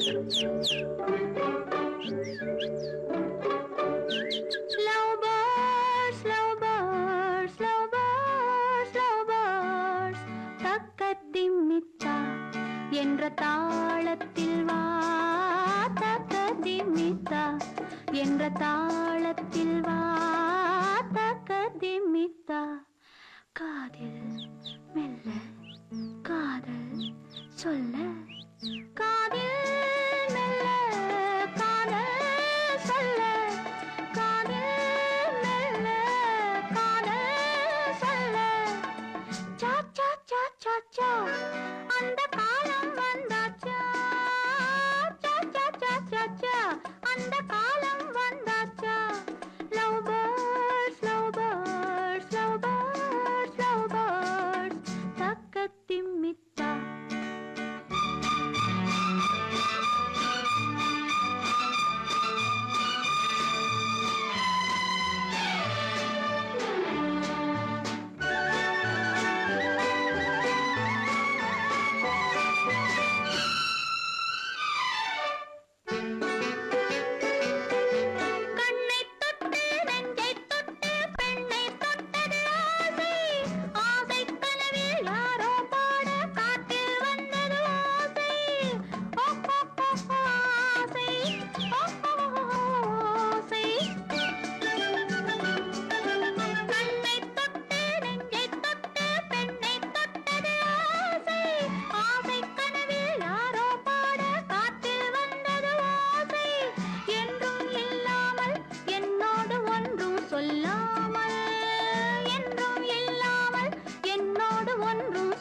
Lovebirds, lovebirds, lovebirds, lovebirds. தக்கதிமித்தா என்ற தாளத்தில் வா, தக்கதிமித்தா என்ற தாளத்தில் வா, தக்கதிமித்தா. காதில் மெல்ல காதல் சொல்ல, காதில் மெல்ல காதல் சொல்ல, காதில் மெல்ல காதல் சொல்ல. சா சா சா சா சா அந்த காலம் வந்தாச்சா, சா சா சா சா சா அந்த காலம் வந்தாச்சா. Love birds, love birds, love birds, love birds. தக்கதிமித்தா.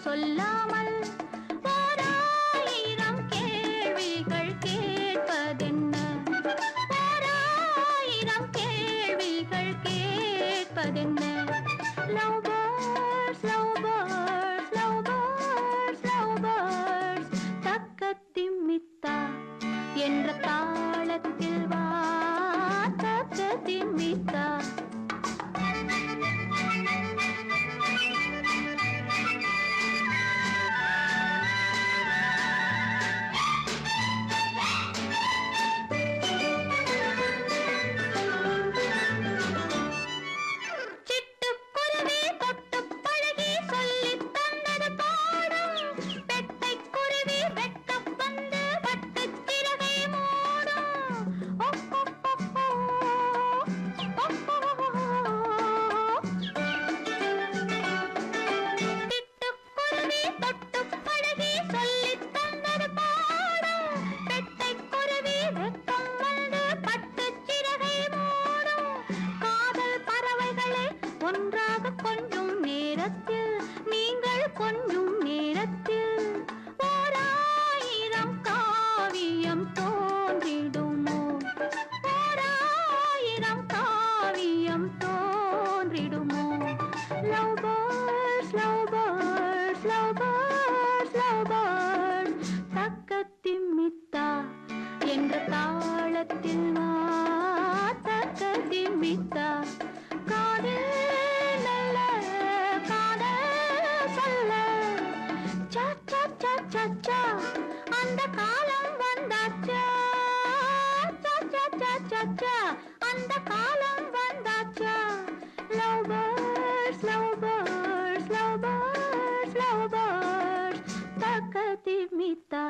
சொல்லாமல் ஓராயிரம் கேள்விகள் கேட்பதென்ன, ஓராயிரம் கேள்விகள் கேட்பதென்ன. Love birds, love birds, love birds, love birds. தக்கதிமித்தா என்ற தாளத்தில் வா, தக்கதிமித்தா. ஒன்றாக கொஞ்சம் நேரத்தில், நீங்கள் கொஞ்சம் நேரத்தில் ஓராயிரம் காவியம் தோன்றிடுமோ, ஓராயிரம் காவியம் தோன்றிடுமோ. Love birds, love birds, love birds, love birds. தக்கதிமித்தா என்ற தாளத்தில் வா, தக்கதிமித்தா. காதில் மெல்ல காதல் சொல்ல, சா சா சா சா சா அந்த காலம் வந்தாச்சா, சா சா சா சா சா அந்த காலம் வந்தாச்சா. Love birds, love birds, love birds, love birds. தக்கதிமித்தா.